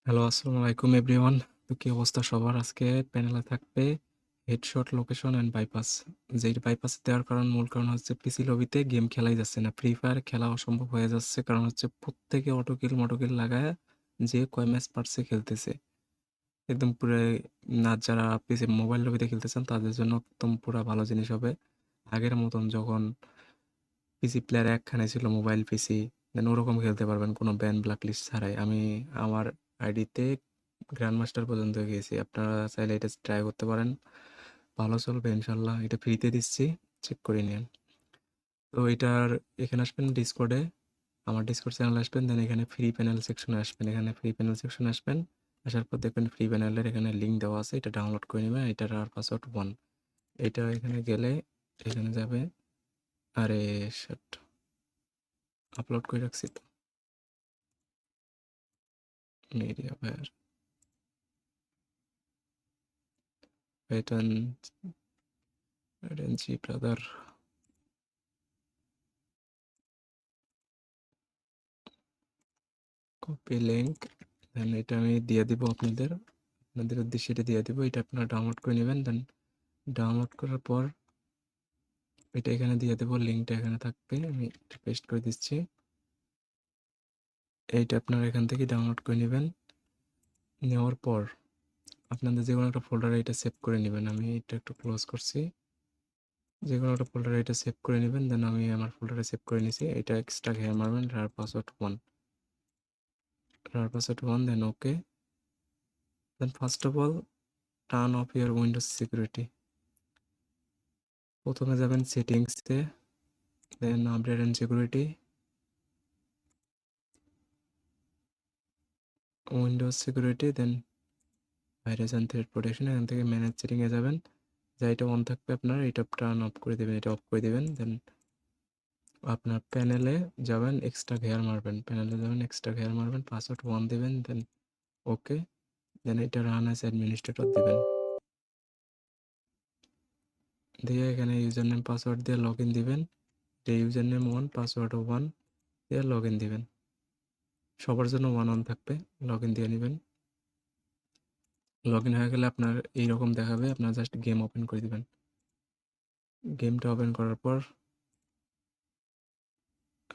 Hello, আসসালামু আলাইকুম everyone. তো কি অবস্থা সবার? আজকে প্যানেলে থাকবে হেডশট, লোকেশন অ্যান্ড বাইপাস। যেই বাইপাস দেওয়ার মূল কারণ হচ্ছে পিসি লবিতে গেম খেলাই যাচ্ছে না। ফ্রি ফায়ার খেলা অসম্ভব হয়ে যাচ্ছে। কারণ হচ্ছে প্রত্যেকে অটোকিল মটোকিল লাগায় যে কয় ম্যাচ পারছে খেলতেছে। একদম পুরো না, যারা পিসি মোবাইল লবিতে খেলতেছেন তাদের জন্য একদম পুরা ভালো জিনিস হবে। আগের মতন যখন পিসি প্লেয়ার একখানে ছিল, মোবাইল পিসি, দেন ওরকম খেলতে পারবেন কোনো ব্যান ব্ল্যাকলিস্ট ছাড়াই। আমি আমার আইডিতে গ্র্যান্ড মাস্টার পর্যন্ত গিয়েছি। আপনারা চাইলে এটা ট্রাই করতে পারেন, ভালো চলবে ইনশাল্লাহ। এটা ফ্রিতে দিচ্ছি, চেক করে নিন। তো এটার এখানে আসবেন ডিসকর্ডে, আমার ডিসকর্ড চ্যানেলে আসবেন, দেন এখানে ফ্রি প্যানেল সেকশনে আসবেন। এখানে ফ্রি প্যানেল সেকশনে আসবেন, আসার পর দেখবেন ফ্রি প্যানেলের এখানে লিঙ্ক দেওয়া আছে, এটা ডাউনলোড করে নেবেন। এটার আর পাসওয়ার্ড 1। এটা এখানে গেলে এখানে যাবে। আরে শিট, আপলোড করে রাখছি তো মিডিয়া ফায়ার প্যাটার্ন জি ব্রাদার। কপি লিঙ্ক, দেন এটা আমি দিয়ে দিব আপনাদের উদ্দেশ্যে, এটা দিয়ে দিব। এটা আপনারা ডাউনলোড করে নেবেন। দেন ডাউনলোড করার পর এটা এখানে দিয়ে দেবো, লিঙ্কটা এখানে থাকবে, আমি এটা পেস্ট করে দিচ্ছি। এইটা আপনারা এখান থেকে ডাউনলোড করে নেবেন। নেওয়ার পর আপনাদের যে কোনো একটা ফোল্ডারে এটা সেভ করে নেবেন। আমি এটা একটু ক্লোজ করছি। যে কোনো একটা ফোল্ডারে এটা সেভ করে নেবেন। দেন আমি আমার ফোল্ডারে সেভ করে নিয়েছি। এটা এক্সট্রা ঘের মারবেন, RAR password 1, RAR password 1, then okay. Then first of all turn off your Windows security. প্রথমে যাবেন সেটিংসে, then update and security, Windows security, then virus and threat protection. এখান থেকে ম্যানেজ সেটিংয়ে যাবেন, যা এটা অন থাকবে আপনার এটা টার্ন অফ করে দেবেন, এটা অফ করে দেবেন। দেন আপনার প্যানেলে যাবেন, এক্সট্রা ঘেয়ার মারবেন, প্যানেলে যাবেন, এক্সট্রা ঘেয়ার মারবেন, পাসওয়ার্ড 1 দেবেন, দেন ওকে। দেন এটা রান অ্যাজ অ্যাডমিনিস্ট্রেটর দেবেন, দিয়ে এখানে ইউজার নেম পাসওয়ার্ড দিয়ে লগ ইন দিবেন। ইউজার নেম 1, পাসওয়ার্ড 1 দিয়ে লগ ইন দিবেন। সবার জন্য 1 অন থাকবে, লগ ইন দিয়ে নেবেন। লগ ইন হয়ে গেলে আপনার এইরকম দেখাবে, আপনার জাস্ট গেম ওপেন করে দিবেন। গেমটা ওপেন করার পর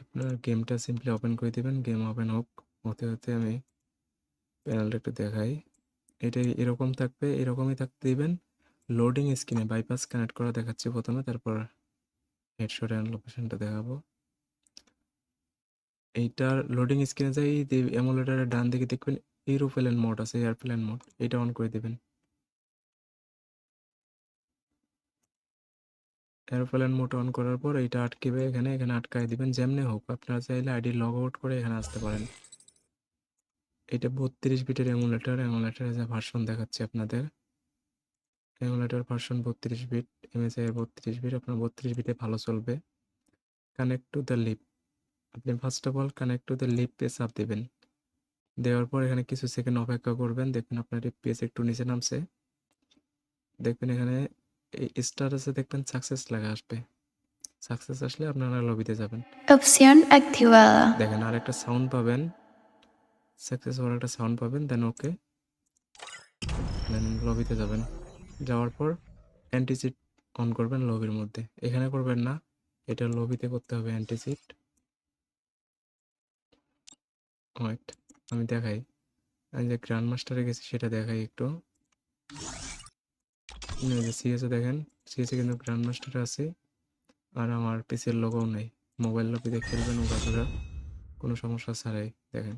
আপনার গেমটা সিম্পলি ওপেন করে দিবেন। গেম ওপেন হোক, হতে হতে আমি প্যানেলটা একটু দেখাই। এটা এরকম থাকবে, এরকমই থাকতে দিবেন। লোডিং স্ক্রিনে বাইপাস কানেক্ট করা দেখাচ্ছি প্রথমে, তারপর হেডশট অ্যান্ড লোকেশনটা দেখাবো। এইটার লোডিং স্ক্রিনে যাই এমুলেটারের ডান দিকে দেখবেন এরোপ্লেন মোড আছে, এয়ারপ্লেন মোড, এটা অন করে দেবেন। এরোপ্লেন মোড অন করার পর এইটা আটকেবে, এখানে এখানে আটকায় দিবেন। যেমনি হোক আপনারা চাইলে আইডি লগ আউট করে এখানে আসতে পারেন। এটা 32 বিটের এমুলেটার, এমুলেটারে যা ভার্সন দেখাচ্ছি আপনাদের, emulator version 32 bit, MSI 32 bit, আপনার 32 বিটে ভালো চলবে। কানেক্ট টু দ্য লিপ, আপনি first of all connect to the leap page চাপ দেবেন। দেওয়ার পর এখানে কিছু সেকেন্ড অপেক্ষা করবেন, দেখবেন আপনার পেজ একটু নিচে নামছে। দেখবেন এখানে এই স্ট্যাটাসে দেখবেন সাকসেস লেখা আসবে। সাকসেস আসলে আপনারা লবিতে যাবেন, Opción activada. দেখেন আর একটা সাউন্ড পাবেন, সাকসেস হওয়ার একটা সাউন্ড পাবেন। দেন ওকে, দেন লবিতে যাবেন। যাওয়ার পর অ্যান্টিচিট অন করবেন লবির মধ্যে, এখানে করবেন না, এটা লবিতে করতে হবে অ্যান্টিচিট। ওয়েট, আমি দেখাই, আমি যে গ্র্যান্ড মাস্টারে গেছি সেটা দেখাই একটু। এই যে সিএসে দেখেন, সিএসে কিন্তু গ্র্যান্ড মাস্টারে আছে, আর আমার পিসির লোগোও নেই। মোবাইল লবিতে খেলবেন উড়াধুরা, কোনো সমস্যা ছাড়াই, দেখেন।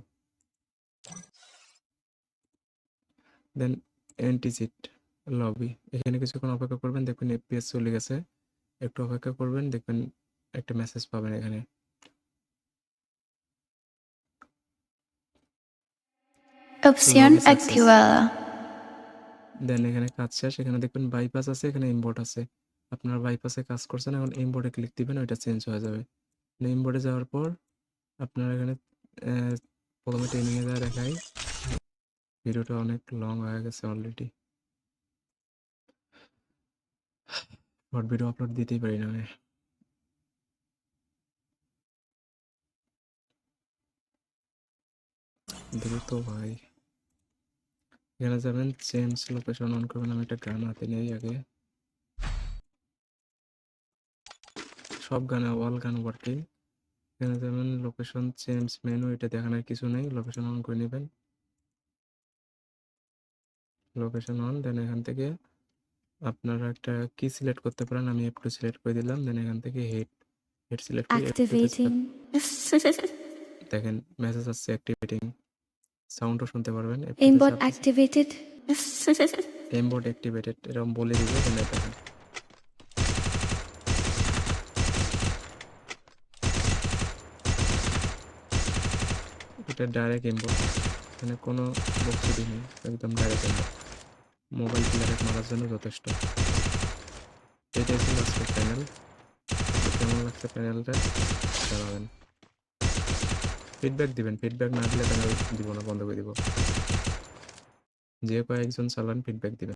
দেন অ্যান্টিচিট লবি, এখানে কিছুক্ষণ অপেক্ষা করবেন, দেখবেন এফপিএস চলে গেছে। একটু অপেক্ষা করবেন, দেখবেন একটা মেসেজ পাবেন এখানে। Opción lobby success. activada. দেন এখানে কাজ শেষ, এখানে দেখবেন বাইপাস আছে, এখানে ইম্পোর্ট আছে। আপনার বাইপাসে কাজ করছেন, এখন ইম্পোর্টে ক্লিক দিবেন, ওইটা চেঞ্জ হয়ে যাবে। ইম্পোর্টে যাওয়ার পর আপনার এখানে প্রথমে ট্রেনিংয়ে যা দেখাই, ভিডিওটা অনেক লং হয়ে গেছে অলরেডি, শর্ট ভিডিও আপলোড দিতেই পারি না আমি। দ্রুত ভাই, এখানে যাবেন, চেঞ্জ লোকেশন অন করবেন। আমি একটা গান হাতে নেই আগে। সব গানে অল গান ওয়ার্কিং। এখানে যাবেন, লোকেশন চেঞ্জ মেনু, এটা দেখানোর কিছু নেই, লোকেশন অন করে নেবেন। লোকেশন অন, দেন এখান থেকে আপনারা একটা কি সিলেক্ট করতে পারেন। আমি F2 সিলেক্ট করে দিলাম। দেন এখান থেকে হেড সিলেক্ট করে F2 তে Activating. দেখেন মেসেজ আসছে অ্যাক্টিভেটিং, সাউন্ডও শুনতে পারবেন। F2 তে Aimbot চাপ দিছি, activated. এমবোর্ড অ্যাক্টিভেটেড এরকম বলে দিবে। দেন দেখেন এটা ডাইরেক্ট এমবোর্ড, এখানে কোনো বক্সিডি নেই, একদম ডাইরেক্ট এমবোর্ড। মোবাইল প্লেয়ারে মারার জন্য যথেষ্ট। এটাই ছিল আজকের প্যানেল। কেমন লাগছে প্যানেলটা জানাবেন, ফিডব্যাক দিবেন। ফিডব্যাক না দিলে প্যানেল দিব না, বন্ধ করে দিব। যে কয়েকজন চালান ফিডব্যাক দিবেন।